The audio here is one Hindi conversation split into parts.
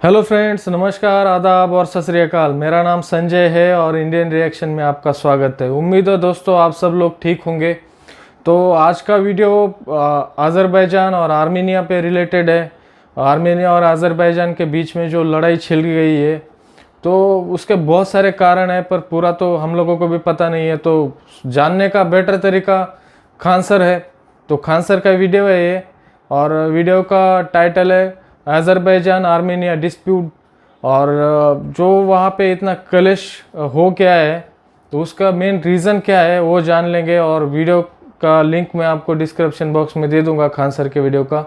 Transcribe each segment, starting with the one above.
हेलो फ्रेंड्स, नमस्कार, आदाब और सत श्री अकाल। मेरा नाम संजय है और इंडियन रिएक्शन में आपका स्वागत है। उम्मीद है दोस्तों आप सब लोग ठीक होंगे। तो आज का वीडियो अज़रबैजान और आर्मीनिया पे रिलेटेड है। आर्मीनिया और अज़रबैजान के बीच में जो लड़ाई छिड़ गई है तो उसके बहुत सारे कारण हैं, पर पूरा तो हम लोगों को भी पता नहीं है। तो जानने का बेटर तरीका खान सर है। तो खान सर का वीडियो है ये, और वीडियो का टाइटल है अज़रबैजान आर्मेनिया डिस्प्यूट। और जो वहाँ पे इतना कलेश हो गया है तो उसका मेन रीज़न क्या है वो जान लेंगे। और वीडियो का लिंक मैं आपको डिस्क्रिप्शन बॉक्स में दे दूंगा खान सर के वीडियो का।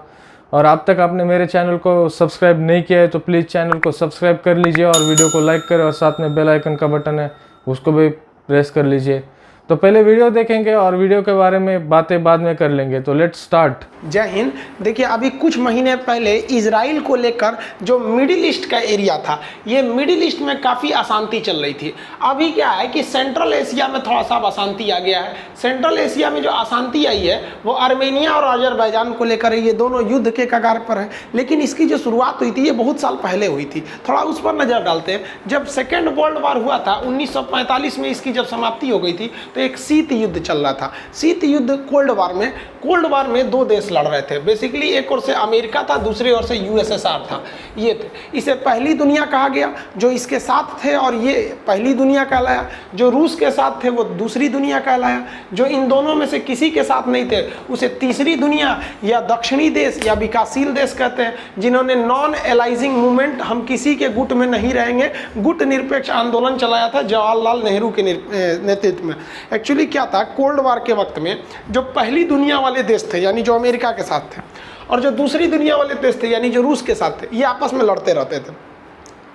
और अब तक आपने मेरे चैनल को सब्सक्राइब नहीं किया है तो प्लीज़ चैनल को सब्सक्राइब कर लीजिए और वीडियो को लाइक करें, और साथ में बेल आइकन का बटन है उसको भी प्रेस कर लीजिए। तो पहले वीडियो देखेंगे और वीडियो के बारे में बातें बाद में कर लेंगे। तो लेट्स स्टार्ट। जय हिंद। देखिए, अभी कुछ महीने पहले इजराइल को लेकर जो मिडिल ईस्ट का एरिया था, ये मिडिल ईस्ट में काफ़ी अशांति चल रही थी। अभी क्या है कि सेंट्रल एशिया में थोड़ा सा अशांति आ गया है। सेंट्रल एशिया में जो अशांति आई है वो आर्मेनिया और अज़रबैजान को लेकर है। ये दोनों युद्ध के कगार पर है, लेकिन इसकी जो शुरुआत हुई थी ये बहुत साल पहले हुई थी। थोड़ा उस पर नज़र डालते हैं। जब सेकेंड वर्ल्ड वार हुआ था 1945 में, इसकी जब समाप्ति हो गई थी तो एक शीत युद्ध चल रहा था। शीत युद्ध कोल्ड वार में दो देश लड़ रहे थे। बेसिकली एक ओर से अमेरिका था, दूसरी ओर से यूएसएसआर था। ये थे, इसे पहली दुनिया कहा गया जो इसके साथ थे, और ये पहली दुनिया कहलाया। जो रूस के साथ थे वो दूसरी दुनिया कहलाया। जो इन दोनों में से किसी के साथ नहीं थे उसे तीसरी दुनिया या दक्षिणी देश या विकासशील देश कहते हैं, जिन्होंने नॉन एलाइजिंग मूवमेंट, हम किसी के गुट में नहीं रहेंगे, गुट निरपेक्ष आंदोलन चलाया था जवाहरलाल नेहरू के नेतृत्व में। एक्चुअली क्या था, कोल्ड वार के वक्त में जो पहली दुनिया वाले देश थे यानी जो अमेरिका के साथ थे, और जो दूसरी दुनिया वाले देश थे यानी जो रूस के साथ थे, ये आपस में लड़ते रहते थे।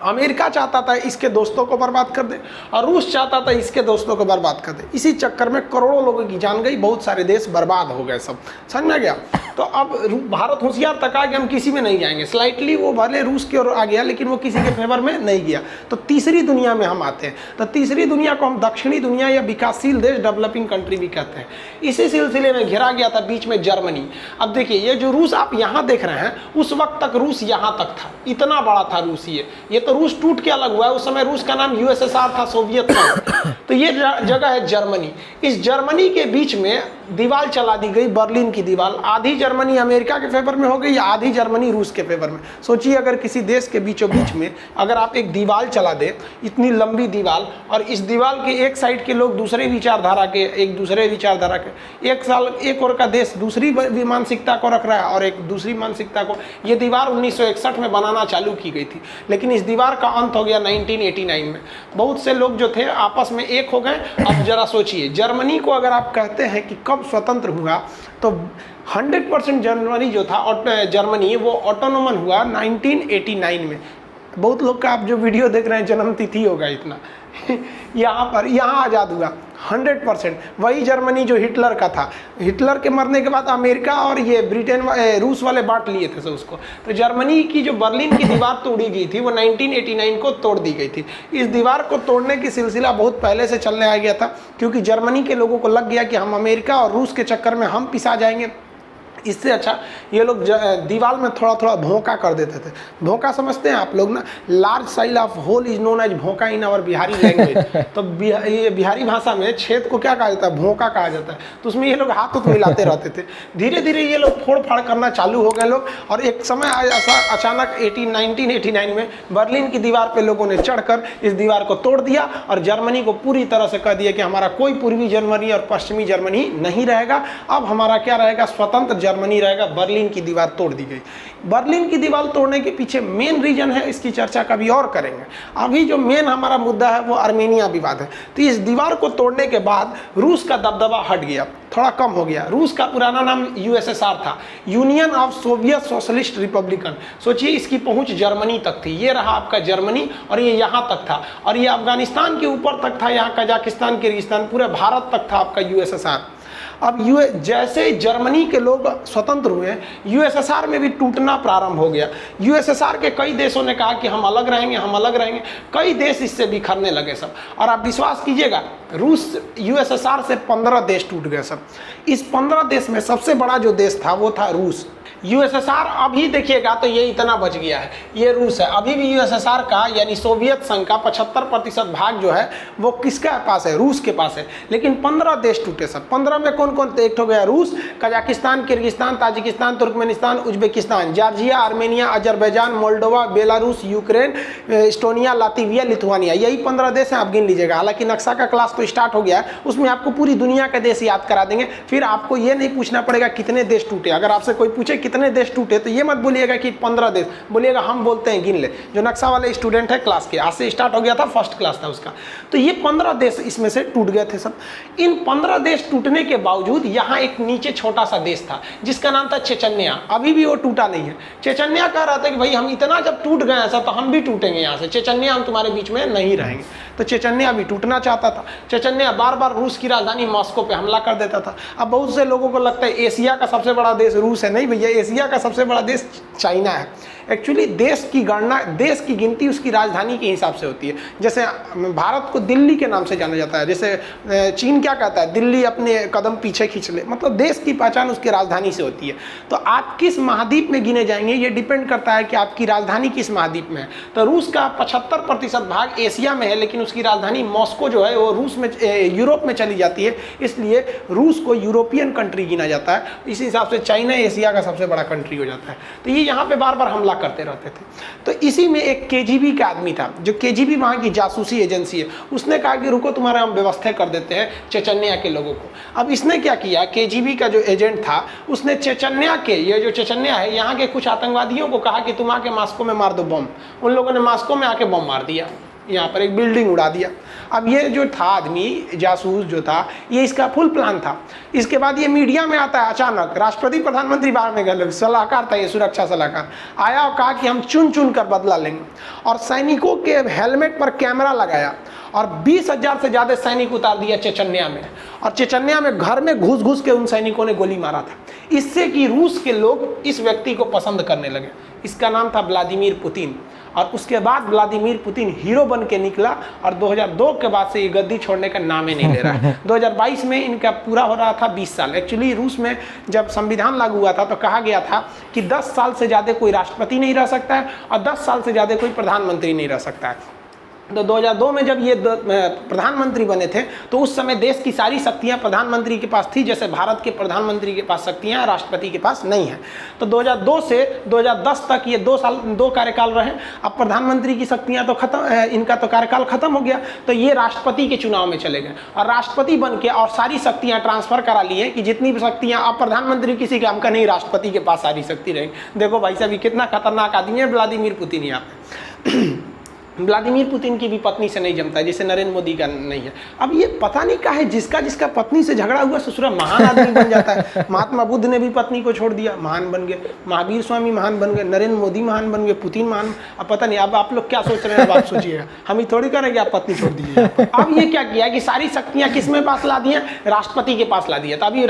अमेरिका चाहता था इसके दोस्तों को बर्बाद कर दे और रूस चाहता था इसके दोस्तों को बर्बाद कर दे। इसी चक्कर में करोड़ों लोगों की जान गई, बहुत सारे देश बर्बाद हो गए, सब समझ में गया। तो अब भारत होशियार तक आ कि हम किसी में नहीं जाएंगे। स्लाइटली वो भले रूस की ओर आ गया लेकिन वो किसी के फेवर में नहीं गया। तो तीसरी दुनिया में हम आते हैं। तो तीसरी दुनिया को हम दक्षिणी दुनिया या विकासशील देश, डेवलपिंग कंट्री भी कहते हैं। इसी सिलसिले में घिरा गया था बीच में जर्मनी। अब देखिए, ये जो रूस आप यहाँ देख रहे हैं, उस वक्त तक रूस यहाँ तक था, इतना बड़ा था रूस। ये तो रूस टूट के अलग हुआ है। उस समय रूस का नाम यूएसएसआर था, सोवियत संघ। तो ये जगह है जर्मनी। इस जर्मनी के बीच में दीवार चला दी गई, बर्लिन की दीवार। आधी जर्मनी अमेरिका के फेवर में हो गई, आधी जर्मनी रूस के फेवर में। सोचिए, अगर किसी देश के बीचों बीच में अगर आप एक दीवार चला दे, इतनी लंबी दीवार, और इस दीवार के एक साइड के लोग दूसरे विचारधारा के, एक दूसरे विचारधारा के, एक और का देश दूसरी मानसिकता को रख रहा है और एक दूसरी मानसिकता को। ये दीवार 1961 में बनाना चालू की गई थी, लेकिन इस दीवार का अंत हो गया 1989 में। बहुत से लोग जो थे आपस में एक हो गए। अब जरा सोचिए, जर्मनी को अगर आप कहते हैं कि कब स्वतंत्र हुआ, तो 100% जर्मनी जो था, और जर्मनी वो ऑटोनोमन हुआ 1989 में। बहुत लोग का आप जो वीडियो देख रहे हैं जन्म तिथि होगा इतना। यहाँ आज़ाद हुआ 100%। वही जर्मनी जो हिटलर का था, हिटलर के मरने के बाद अमेरिका और ये ब्रिटेन, रूस वाले बांट लिए थे उसको। तो जर्मनी की जो बर्लिन की दीवार तोड़ी गई थी वो 1989 को तोड़ दी गई थी। इस दीवार को तोड़ने की सिलसिला बहुत पहले से चलने आ गया था, क्योंकि जर्मनी के लोगों को लग गया कि हम अमेरिका और रूस के चक्कर में हम पिसा जाएंगे। इससे अच्छा ये लोग दीवार में थोड़ा थोड़ा भोंका कर देते थे। भोंका समझते हैं आप लोग ना, large size of hole is known as भोंका इन आवर बिहारी लैंग्वेज। तो ये बिहारी भाषा में छेद को क्या कहा जाता है, भोंका कहा जाता है। तो उसमें ये लोग हाथ उत मिलाते रहते थे। धीरे धीरे ये लोग फोड़ फाड़ करना चालू हो गए लोग, और एक समय ऐसा अचानक 1989 में बर्लिन की दीवार पर लोगों ने चढ़कर इस दीवार को तोड़ दिया और जर्मनी को पूरी तरह से कह दिया कि हमारा कोई पूर्वी जर्मनी और पश्चिमी जर्मनी नहीं रहेगा। अब हमारा क्या रहेगा, स्वतंत्र जर्मनी रहेगा। बर्लिन की दीवार तोड़ दी गई। बर्लिन की दीवार तोड़ने के पीछे मेन रीजन है, इसकी चर्चा कभी और करेंगे। अभी जो मेन हमारा मुद्दा है वो आर्मेनिया विवाद है। तो इस दीवार को तोड़ने के बाद रूस का दबदबा हट गया, थोड़ा कम हो गया। रूस का पुराना नाम यूएसएसआर था, union of Soviet socialist Republican. सोचिए, इसकी पहुंच जर्मनी तक थी। ये रहा आपका जर्मनी, और ये यहाँ तक था, और ये अफगानिस्तान के ऊपर तक था, यहाँ कजाकिस्तान, किर्गिस्तान, पूरे भारत तक था आपका यूएसएसआर। अब जैसे जर्मनी के लोग स्वतंत्र हुए, यूएसएसआर में भी टूटना प्रारंभ हो गया। यूएसएसआर के कई देशों ने कहा कि हम अलग रहेंगे, हम अलग रहेंगे, कई देश इससे बिखरने लगे सब। और आप विश्वास कीजिएगा, रूस यूएसएसआर से 15 देश टूट गए सब। इस 15 देश में सबसे बड़ा जो देश था वो था रूस। यूएसएसआर अभी देखिएगा तो ये इतना बच गया है, ये रूस है। अभी भी यूएसएसआर का यानी सोवियत संघ का 75% भाग जो है वो किसके पास है? रूस के पास है। लेकिन 15 देश टूटे सब। 15 में कौन कौन थे? एक हो गया रूस, Kazakhstan, Kyrgyzstan, Tajikistan, Turkmenistan, Uzbekistan, Georgia, Armenia, Azerbaijan, Moldova, Belarus, Ukraine, Estonia, Latvia, Lithuania. यही 15 देश हैं, आप गिन लीजिएगा। हालांकि नक्शा का क्लास तो स्टार्ट हो गया है, उसमें आपको पूरी दुनिया के देश याद करा देंगे। फिर आपको ये नहीं पूछना पड़ेगा कितने देश टूटे। अगर आपसे कोई पूछे कितने देश टूटे तो ये मत बोलिएगा कि 15 देश, बोलिएगा हम बोलते हैं गिन ले। जो नक्शा वाले स्टूडेंट है क्लास के, आज से स्टार्ट हो गया था, फर्स्ट क्लास था उसका। तो ये 15 देश इसमें से टूट गए थे सब। इन 15 देश टूटने के बावजूद यहाँ एक नीचे छोटा सा देश था जिसका नाम था चेचन्या। अभी भी वो टूटा नहीं है। चेचन्या कह रहा था कि भाई हम इतना जब टूट गए ऐसा तो हम भी टूटेंगे यहाँ से, चेचन्या हम तुम्हारे बीच में नहीं रहेंगे। तो चेचन्या भी टूटना चाहता था। चेचन्या बार बार रूस की राजधानी मॉस्को पे हमला कर देता था। अब बहुत से लोगों को लगता है एशिया का सबसे बड़ा देश रूस है। नहीं भैया, एशिया का सबसे बड़ा देश चाइना है। एक्चुअली देश की गणना, देश की गिनती उसकी राजधानी के हिसाब से होती है। जैसे भारत को दिल्ली के नाम से जाना जाता है, जैसे चीन क्या कहता है, दिल्ली अपने कदम पीछे खींच ले। मतलब देश की पहचान उसकी राजधानी से होती है। तो आप किस महाद्वीप में गिने जाएंगे ये डिपेंड करता है कि आपकी राजधानी किस महाद्वीप में है। तो रूस का 75% भाग एशिया में है, लेकिन उसकी राजधानी मॉस्को जो है वो रूस में, यूरोप में चली जाती है। इसलिए रूस को यूरोपियन कंट्री गिना जाता है। इस हिसाब से चाइना एशिया का सबसे बड़ा कंट्री हो जाता है। तो ये यहाँ पे बार बार हमला करते रहते थे। तो इसी में एक केजीबी का आदमी था, जो केजीबी वहाँ की जासूसी एजेंसी है, उसने कहा कि रुको तुम्हारे हम व्यवस्था कर देते हैं चेचन्या के लोगों को। अब इसने क्या किया, केजीबी का जो एजेंट था उसने चेचन्या के, ये जो चेचन्या है यहाँ के कुछ आतंकवादियों को कहा कि तुम आके मॉस्को में मार दो बम। उन लोगों ने मॉस्को में आके बम मार दिया, यहाँ पर एक बिल्डिंग उड़ा दिया। अब ये जो था आदमी जासूस जो था, ये इसका फुल प्लान था। इसके बाद ये मीडिया में आता है अचानक, राष्ट्रपति प्रधानमंत्री बाहर में गए, सलाहकार था ये, सुरक्षा सलाहकार आया और कहा कि हम चुन चुन कर बदला लेंगे। और सैनिकों के हेलमेट पर कैमरा लगाया और 20,000 से ज़्यादा सैनिक उतार दिया चेचन्या में। और चेचन्या में घर में घुस घुस के उन सैनिकों ने गोली मारा था, इससे कि रूस के लोग इस व्यक्ति को पसंद करने लगे। इसका नाम था व्लादिमीर पुतिन। और उसके बाद व्लादिमीर पुतिन हीरो बन के निकला और 2002 के बाद से ये गद्दी छोड़ने का नाम ही नहीं ले रहा है। 2022 में इनका पूरा हो रहा था 20 साल। एक्चुअली रूस में जब संविधान लागू हुआ था तो कहा गया था कि 10 साल से ज़्यादा कोई राष्ट्रपति नहीं रह सकता है और 10 साल से ज़्यादा कोई प्रधानमंत्री नहीं रह सकता है। तो 2002 में जब ये प्रधानमंत्री बने थे तो उस समय देश की सारी शक्तियां प्रधानमंत्री के पास थी, जैसे भारत के प्रधानमंत्री के पास शक्तियां राष्ट्रपति के पास नहीं है। तो 2002 से 2010 तक ये 2 कार्यकाल रहे। अब प्रधानमंत्री की शक्तियां तो खत्म, इनका तो कार्यकाल खत्म हो गया, तो ये राष्ट्रपति के चुनाव में चले गए और राष्ट्रपति बन के और सारी शक्तियां ट्रांसफर करा लिए कि जितनी भी शक्तियां, अब प्रधानमंत्री किसी काम का नहीं, राष्ट्रपति के पास सारी शक्ति रहेगी। देखो भाई साहब, कितना खतरनाक आदमी है व्लादिमीर पुतिन। यहाँ पे व्लादिमीर पुतिन की भी पत्नी से नहीं जमता है, जैसे नरेंद्र मोदी का नहीं है। अब ये पता नहीं क्या है, जिसका जिसका पत्नी से झगड़ा हुआ ससुरा महान आदमी बन जाता है। महात्मा बुद्ध ने भी पत्नी को छोड़ दिया, महान बन गए। महावीर स्वामी महान बन गए, नरेंद्र मोदी महान बन गए, पुतिन महान। अब पता नहीं, अब आप लोग क्या सोच रहे हैं, अब आप सोचिएगा। हम ही थोड़ी करेंगे आप पत्नी छोड़ दीजिए। अब ये क्या किया कि सारी शक्तियाँ किस में पास ला दी, राष्ट्रपति के पास ला दिया। तो अभी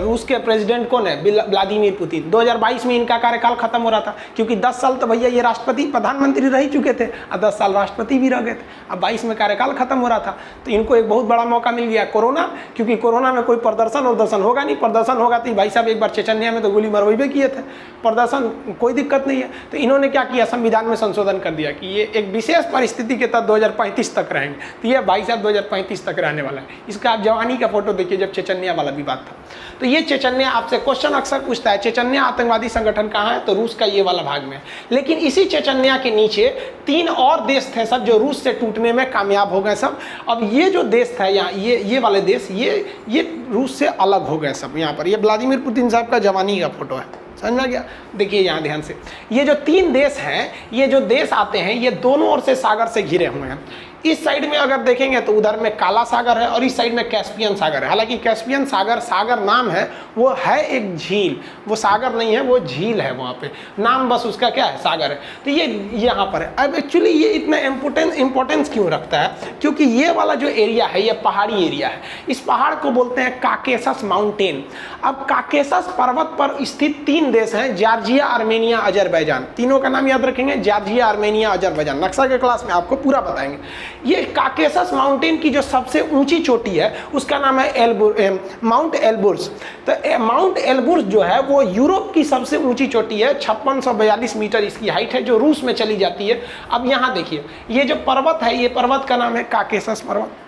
रूस के प्रेसिडेंट कौन है? Vladimir Putin. 2022 में इनका कार्यकाल खत्म हो रहा था, क्योंकि 10 साल तो भैया ये राष्ट्रपति प्रधानमंत्री रह चुके थे और 10 साल राष्ट्रपति भी रह गए थे। अब 22 में कार्यकाल खत्म हो रहा था, तो इनको एक बहुत बड़ा मौका मिल गया, कोरोना। क्योंकि कोरोना में कोई प्रदर्शन होगा नहीं, प्रदर्शन होगा तो भाई साहब एक बार चेचन्या में तो गोली मरवाई किए थे, प्रदर्शन कोई दिक्कत नहीं है। तो इन्होंने क्या किया, संविधान में संशोधन कर दिया कि ये एक विशेष परिस्थिति के तहत 2035 तक रहेंगे। तो ये भाई साहब 2035 तक रहने वाला है। इसका आप जवानी का फोटो देखिए, जब चेचन्या वाला विवाद था। तो ये चेचन्या, आपसे क्वेश्चन अक्सर पूछता है चेचन्या आतंकवादी संगठन कहाँ है, तो रूस का ये वाला भाग में है। लेकिन इसी चेचन्या के नीचे 3 और देश थे सब जो रूस से टूटने में कामयाब हो गए सब। अब ये जो देश था यहाँ, ये वाले देश ये रूस से अलग हो गए सब। यहाँ पर ये व्लादिमीर पुतिन साहब का जवानी का फोटो है, समझ में गया? देखिए यहाँ ध्यान से, ये जो 3 देश हैं, ये जो देश आते हैं ये दोनों ओर से सागर से घिरे हुए हैं। इस साइड में अगर देखेंगे तो उधर में काला सागर है और इस साइड में कैस्पियन सागर है। हालांकि कैस्पियन सागर सागर नाम है, वो है एक झील, वो सागर नहीं है, वो झील है, वहाँ पे नाम बस उसका क्या है, सागर है। तो ये यहाँ पर है। अब एक्चुअली ये इतना इम्पोर्टेंस क्यों रखता है, क्योंकि ये वाला जो एरिया है ये पहाड़ी एरिया है। इस पहाड़ को बोलते हैं काकेशस माउंटेन। अब काकेशस पर्वत पर स्थित 3 देश हैं, जॉर्जिया, आर्मेनिया, अजरबैजान। तीनों का नाम याद रखेंगे, जॉर्जिया, आर्मेनिया, अजरबैजान। नक्शा के क्लास में आपको पूरा बताएंगे। ये काकेशस माउंटेन की जो सबसे ऊंची चोटी है उसका नाम है माउंट एल्बुर्स। तो माउंट एल्बुर्स जो है वो यूरोप की सबसे ऊंची चोटी है, 5642 मीटर इसकी हाइट है, जो रूस में चली जाती है। अब यहाँ देखिए, ये जो पर्वत है, ये पर्वत का नाम है काकेशस पर्वत।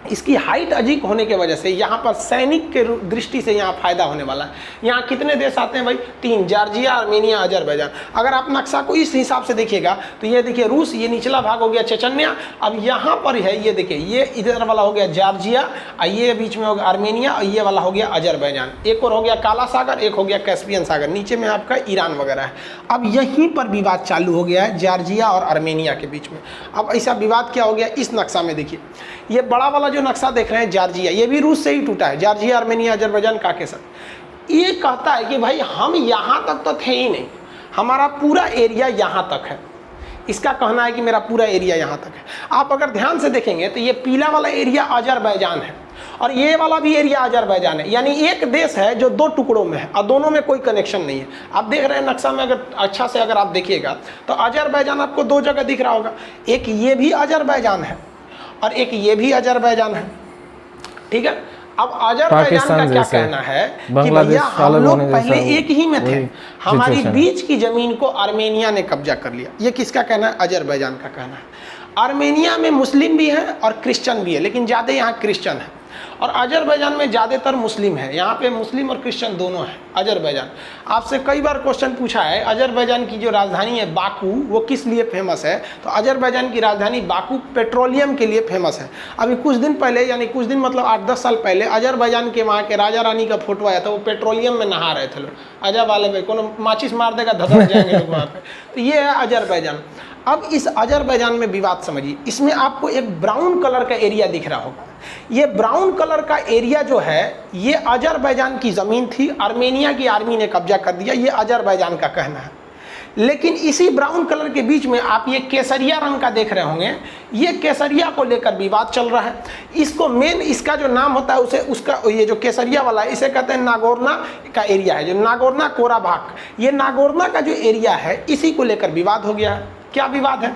इसकी हाइट अधिक होने के वजह से यहाँ पर सैनिक के दृष्टि से यहाँ फायदा होने वाला है। यहाँ कितने देश आते हैं भाई, 3, जॉर्जिया, आर्मेनिया, अजरबैजान। अगर आप नक्शा को इस हिसाब से देखिएगा तो ये देखिए रूस, ये निचला भाग हो गया चेचन्या। अब यहाँ पर है, ये देखिए, ये इधर वाला हो गया जॉर्जिया, ये बीच में हो गया आर्मेनिया, और ये वाला हो गया अजरबैजान। एक और हो गया काला सागर, एक हो गया कैस्पियन सागर, नीचे में आपका ईरान वगैरह है। अब यहीं पर विवाद चालू हो गया है जॉर्जिया और आर्मेनिया के बीच में। अब ऐसा विवाद क्या हो गया, इस नक्शा में देखिए, ये बड़ा वाला जो नक्शा देख रहे हैं जॉर्जिया, ये भी रूस से ही टूटा है, जॉर्जिया, आर्मेनिया, अजरबैजान, काकेशस। ये कहता है कि भाई हम यहाँ तक तो थे ही नहीं, हमारा पूरा एरिया यहाँ तक है। इसका कहना है कि मेरा पूरा एरिया यहाँ तक है। आप अगर ध्यान से देखेंगे तो ये पीला वाला एरिया अजरबैजान है और ये वाला भी एरिया अजरबैजान है। यानी एक देश है जो 2 टुकड़ों में है और दोनों में कोई कनेक्शन नहीं है। आप देख रहे हैं नक्शा में, अगर अच्छा से अगर आप देखिएगा तो अजरबैजान आपको 2 जगह दिख रहा होगा, एक ये भी अजरबैजान है और एक ये भी अजरबैजान है, ठीक है। अब अजरबैजान का क्या कहना है कि भैया हम लोग पहले एक ही में थे, हमारी बीच की जमीन को आर्मेनिया ने कब्जा कर लिया। ये किसका कहना है, अजरबैजान का कहना है। आर्मेनिया में मुस्लिम भी है और क्रिश्चियन भी है, लेकिन ज़्यादा यहाँ क्रिश्चियन है, और अजरबैजान में ज़्यादातर मुस्लिम है। यहाँ पे मुस्लिम और क्रिश्चियन दोनों है अजरबैजान। आपसे कई बार क्वेश्चन पूछा है, अजरबैजान की जो राजधानी है बाकू, वो किस लिए फेमस है, तो अजरबैजान की राजधानी बाकू पेट्रोलियम के लिए फेमस है। अभी कुछ दिन पहले, यानी कुछ दिन मतलब 8-10 साल पहले, अजरबैजान के वहाँ के राजा रानी का फोटो आया था, वो पेट्रोलियम में नहा रहे थे लोग। अजब वाले भाई, कोनो माचिस मार देगा, धधक जाएंगे लोग वहाँ पे। तो ये है अजरबैजान। अब इस अजरबैजान में विवाद समझिए, इसमें आपको एक ब्राउन कलर का एरिया दिख रहा होगा। ये ब्राउन कलर का एरिया जो है ये अजरबैजान की ज़मीन थी, आर्मेनिया की आर्मी ने कब्जा कर दिया, ये अजरबैजान का कहना है। लेकिन इसी ब्राउन कलर के बीच में आप ये केसरिया रंग का देख रहे होंगे, ये केसरिया को लेकर विवाद चल रहा है। इसको मेन, इसका जो नाम होता है उसे, उसका ये जो केसरिया वाला है, इसे कहते हैं नागोर्ना का एरिया है, जो नागोर्ना कोराबाख। ये नागोर्ना का जो एरिया है इसी को लेकर विवाद हो गया है। क्या विवाद है,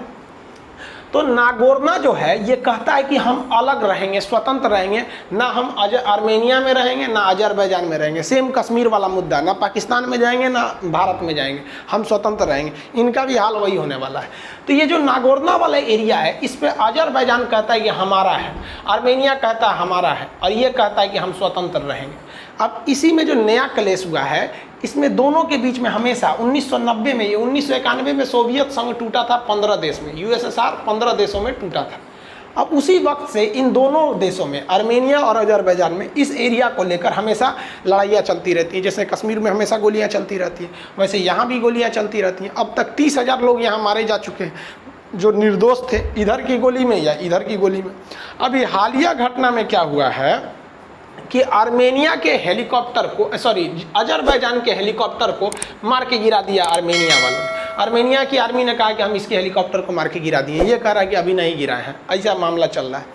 तो नागोर्ना जो है ये कहता है कि हम अलग रहेंगे, स्वतंत्र रहेंगे, ना हम आर्मेनिया में रहेंगे ना अजरबैजान में रहेंगे। सेम कश्मीर वाला मुद्दा, ना पाकिस्तान में जाएंगे ना भारत में जाएंगे, हम स्वतंत्र रहेंगे। इनका भी हाल वही होने वाला है। तो ये जो नागोर्ना वाला एरिया है इस पर अजरबैजान कहता है कि हमारा है, आर्मेनिया कहता है हमारा है, और ये कहता है कि हम स्वतंत्र रहेंगे। अब इसी में जो नया क्लेश हुआ है, इसमें दोनों के बीच में हमेशा 1990 में, ये 1991 में सोवियत संघ टूटा था 15 देश में, यूएसएसआर 15 देशों में टूटा था। अब उसी वक्त से इन दोनों देशों में, आर्मेनिया और अजरबैजान में, इस एरिया को लेकर हमेशा लड़ाइयाँ चलती रहती हैं। जैसे कश्मीर में हमेशा गोलियाँ चलती रहती हैं, वैसे यहाँ भी गोलियाँ चलती रहती हैं। अब तक 30,000 लोग यहाँ मारे जा चुके हैं जो निर्दोष थे, इधर की गोली में या इधर की गोली में। अभी हालिया घटना में क्या हुआ है कि आर्मेनिया के हेलीकॉप्टर को, अजरबैजान के हेलीकॉप्टर को मार के गिरा दिया आर्मेनिया वालों ने। आर्मेनिया की आर्मी ने कहा कि हम इसके हेलीकॉप्टर को मार के गिरा दिए, ये कह रहा है कि अभी नहीं गिराए हैं। ऐसा मामला चल रहा है।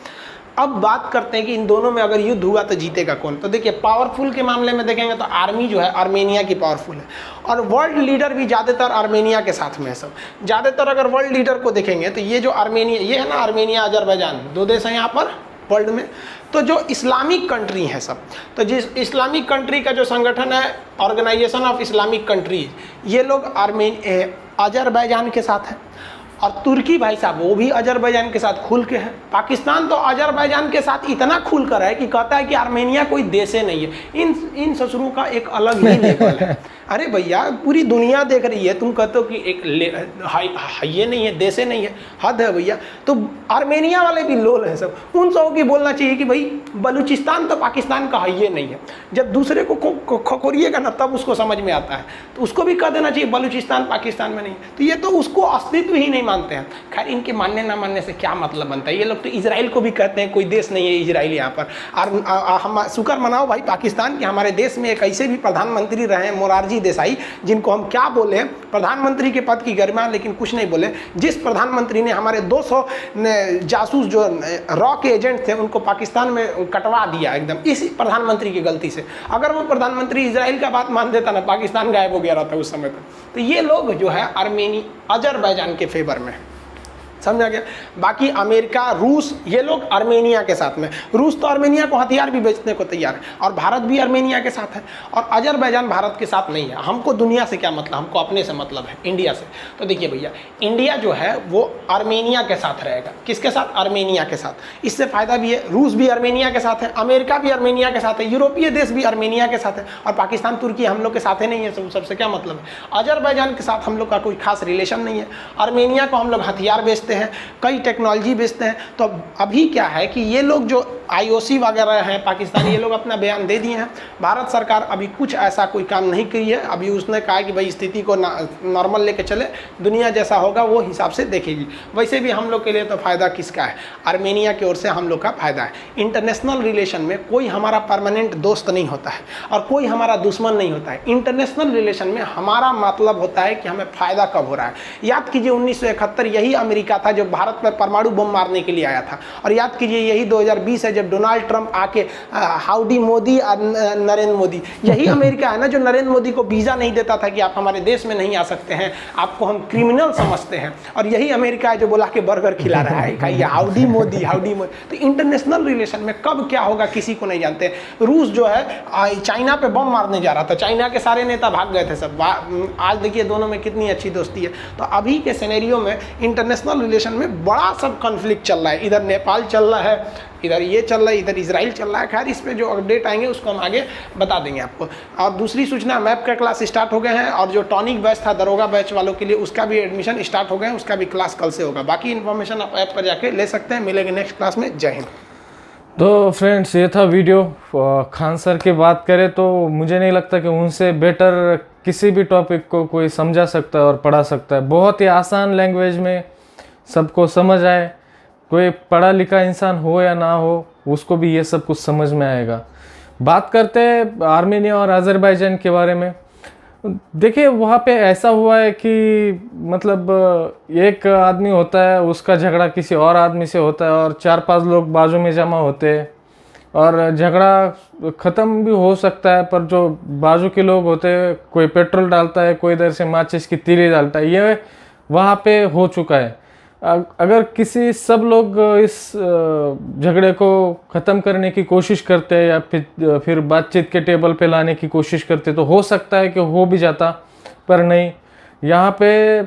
अब बात करते हैं कि इन दोनों में अगर युद्ध हुआ तो जीतेगा कौन। तो देखिए, पावरफुल के मामले में देखेंगे तो आर्मी जो है आर्मेनिया की पावरफुल है, और वर्ल्ड लीडर भी ज़्यादातर आर्मेनिया के साथ में है। सब ज़्यादातर अगर वर्ल्ड लीडर को देखेंगे तो ये जो आर्मेनिया, ये है ना, आर्मेनिया अजरबैजान 2 देश हैं यहाँ पर वर्ल्ड में। तो जो इस्लामिक कंट्री हैं सब, तो जिस इस्लामिक कंट्री का जो संगठन है, ऑर्गेनाइजेशन ऑफ इस्लामिक कंट्रीज, ये लोग अजरबैजान के साथ है। और तुर्की भाई साहब वो भी अजरबैजान के साथ खुल के है। पाकिस्तान तो अजरबैजान के साथ इतना खुल कर है कि कहता है कि आर्मेनिया कोई देश नहीं है। इन ससुरों का एक अलग ही लेवल है। अरे भैया, पूरी दुनिया देख रही है, तुम कहते हो कि एक ये नहीं है, देश नहीं है, हद है भैया। तो आर्मेनिया वाले भी लोल हैं सब। उन सबों की बोलना चाहिए कि भाई बलूचिस्तान तो पाकिस्तान का ये नहीं है। जब दूसरे को खखोरिएगा ना तब उसको समझ में आता है। तो उसको भी कह देना चाहिए बलूचिस्तान पाकिस्तान में नहीं है। तो ये तो उसको अस्तित्व ही नहीं मानते हैं। खैर इनके मानने ना मानने से क्या मतलब बनता है, ये लोग तो इजराइल को भी कहते हैं, कोई देश नहीं है इजराइल यहाँ पर। और हम शुक्र मनाओ भाई पाकिस्तान कि हमारे देश में एक ऐसे भी प्रधानमंत्री रहे हैं मोरारजी देसाई, जिनको हम क्या बोले, प्रधानमंत्री के पद की गरिमा, लेकिन कुछ नहीं बोले। जिस प्रधानमंत्री ने हमारे 200 जासूस जो रॉ के एजेंट थे उनको पाकिस्तान में कटवा दिया एकदम, इसी प्रधानमंत्री की गलती से। अगर वो प्रधानमंत्री इजराइल का बात मान देता ना, पाकिस्तान गायब हो गया रहता उस समय पर। तो ये लोग जो है आर्मेनी अजरबैजान के फेवर में, समझा गया। बाकी अमेरिका, रूस, ये लोग आर्मेनिया के साथ में। रूस तो आर्मेनिया को हथियार भी बेचने को तैयार है, और भारत भी आर्मेनिया के साथ है, और अजरबैजान भारत के साथ नहीं है। हमको दुनिया से क्या मतलब, हमको अपने से मतलब है, इंडिया से। तो देखिए भैया, इंडिया जो है वो आर्मेनिया के साथ रहेगा। किसके साथ? आर्मेनिया के साथ। इससे फायदा भी है, रूस भी आर्मेनिया के साथ है, अमेरिका भी आर्मेनिया के साथ है, यूरोपीय देश भी आर्मेनिया के साथ है, और पाकिस्तान तुर्की हम लोग के साथ नहीं है। सबसे क्या मतलब है? अजरबैजान के साथ हम लोग का कोई खास रिलेशन नहीं है। आर्मेनिया को हम लोग हथियार बेचते हैं, कई टेक्नोलॉजी बेचते हैं। तो अभी क्या है कि ये लोग जो IOC वगैरह हैं पाकिस्तान, ये लोग अपना बयान दे दिए हैं। भारत सरकार अभी कुछ ऐसा कोई काम नहीं करी है। अभी उसने कहा है कि भाई स्थिति को नॉर्मल लेके चले, दुनिया जैसा होगा वो हिसाब से देखेगी। वैसे भी हम लोग के लिए तो फ़ायदा किसका है? आर्मेनिया की ओर से हम लोग का फ़ायदा है। इंटरनेशनल रिलेशन में कोई हमारा परमानेंट दोस्त नहीं होता है और कोई हमारा दुश्मन नहीं होता है। इंटरनेशनल रिलेशन में हमारा मतलब होता है कि हमें फ़ायदा कब हो रहा है। याद कीजिए 1971 यही अमेरिका था जो भारत पर परमाणु बम मारने के लिए आया था, और याद कीजिए यही 2020 है जब डोनाल्ड ट्रंप आके हाउडी मोदी और नरेंद्र मोदी, यही अमेरिका है ना जो नरेंद्र मोदी को वीज़ा नहीं देता था कि आप हमारे देश में नहीं आ सकते हैं, आपको हम क्रिमिनल समझते हैं, और यही अमेरिका है जो बोला कि बर्गर खिला रहा है, खाइए हाउडी मोदी, हाउडी मोदी। तो इंटरनेशनल रिलेशन में कब क्या होगा किसी को नहीं जानते। रूस जो है चाइना पे बम मारने जा रहा था, चाइना के सारे नेता भाग गए थे सब। आज देखिए दोनों में कितनी अच्छी दोस्ती है। तो अभी के सिनेरियो में इंटरनेशनल रिलेशन में बड़ा सब कॉन्फ्लिक्ट चल रहा है। इधर नेपाल चल रहा है, इधर ये चल रहा है, इधर इजराइल चल रहा है। खैर इस पे जो अपडेट आएंगे उसको हम आगे बता देंगे आपको। और दूसरी सूचना, मैप का क्लास स्टार्ट हो गए हैं, और जो टॉनिक बैच था दरोगा बैच वालों के लिए उसका भी एडमिशन स्टार्ट हो गया है, उसका भी क्लास कल से होगा। बाकी इन्फॉर्मेशन आप ऐप पर जाके ले सकते हैं। मिलेंगे नेक्स्ट क्लास में। जय हिंद। तो फ्रेंड्स ये था वीडियो। खान सर की बात करें तो मुझे नहीं लगता कि उनसे बेटर किसी भी टॉपिक को कोई समझा सकता है और पढ़ा सकता है। बहुत ही आसान लैंग्वेज में सबको समझ आए। कोई पढ़ा लिखा इंसान हो या ना हो, उसको भी ये सब कुछ समझ में आएगा। बात करते हैं आर्मेनिया और अज़रबैजान के बारे में। देखिए वहाँ पे ऐसा हुआ है कि मतलब एक आदमी होता है, उसका झगड़ा किसी और आदमी से होता है, और 4-5 लोग बाजू में जमा होते हैं, और झगड़ा ख़त्म भी हो सकता है। पर जो बाजू के लोग होते हैं, कोई पेट्रोल डालता है, कोई इधर से माचिस की तीली डालता है। ये वहाँ पे हो चुका है। अगर किसी सब लोग इस झगड़े को ख़त्म करने की कोशिश करते हैं या फिर बातचीत के टेबल पे लाने की कोशिश करते, तो हो सकता है कि हो भी जाता, पर नहीं। यहाँ पे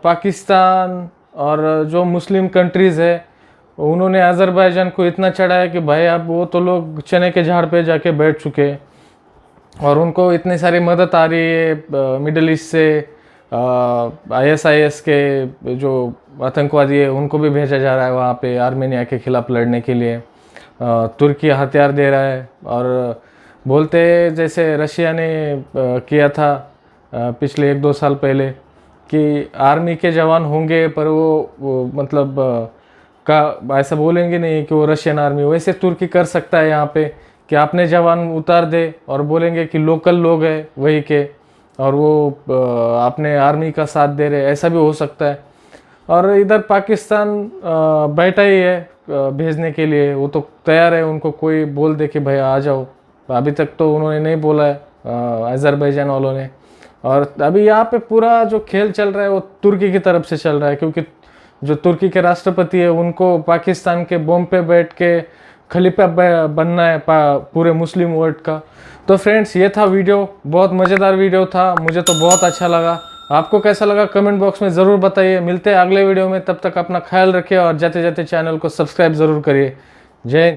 पाकिस्तान और जो मुस्लिम कंट्रीज़ है, उन्होंने अज़रबैजान को इतना चढ़ाया कि भाई अब वो तो लोग चने के झाड़ पे जाके बैठ चुके, और उनको इतनी सारी मदद आ रही है मिडल ईस्ट से। ISIS के जो आतंकवादी है उनको भी भेजा जा रहा है वहाँ पे आर्मेनिया के ख़िलाफ़ लड़ने के लिए। तुर्की हथियार दे रहा है, और बोलते जैसे रशिया ने किया था पिछले 1-2 साल पहले कि आर्मी के जवान होंगे, पर वो मतलब का ऐसा बोलेंगे नहीं कि वो रशियन आर्मी। वैसे तुर्की कर सकता है यहाँ पे कि अपने जवान उतार दे और बोलेंगे कि लोकल लोग हैं वही के, और वो अपने आर्मी का साथ दे रहे, ऐसा भी हो सकता है। और इधर पाकिस्तान बैठा ही है भेजने के लिए, वो तो तैयार है। उनको कोई बोल दे कि भाई आ जाओ, अभी तक तो उन्होंने नहीं बोला है अज़रबैजान वालों ने। और अभी यहाँ पे पूरा जो खेल चल रहा है वो तुर्की की तरफ से चल रहा है, क्योंकि जो तुर्की के राष्ट्रपति है उनको पाकिस्तान के बम पे बैठ के खलीफा बनना है पूरे मुस्लिम वर्ल्ड का। तो फ्रेंड्स ये था वीडियो, बहुत मज़ेदार वीडियो था, मुझे तो बहुत अच्छा लगा। आपको कैसा लगा कमेंट बॉक्स में ज़रूर बताइए। मिलते हैं अगले वीडियो में, तब तक अपना ख्याल रखिए और जाते जाते चैनल को सब्सक्राइब ज़रूर करिए। जय हिंद।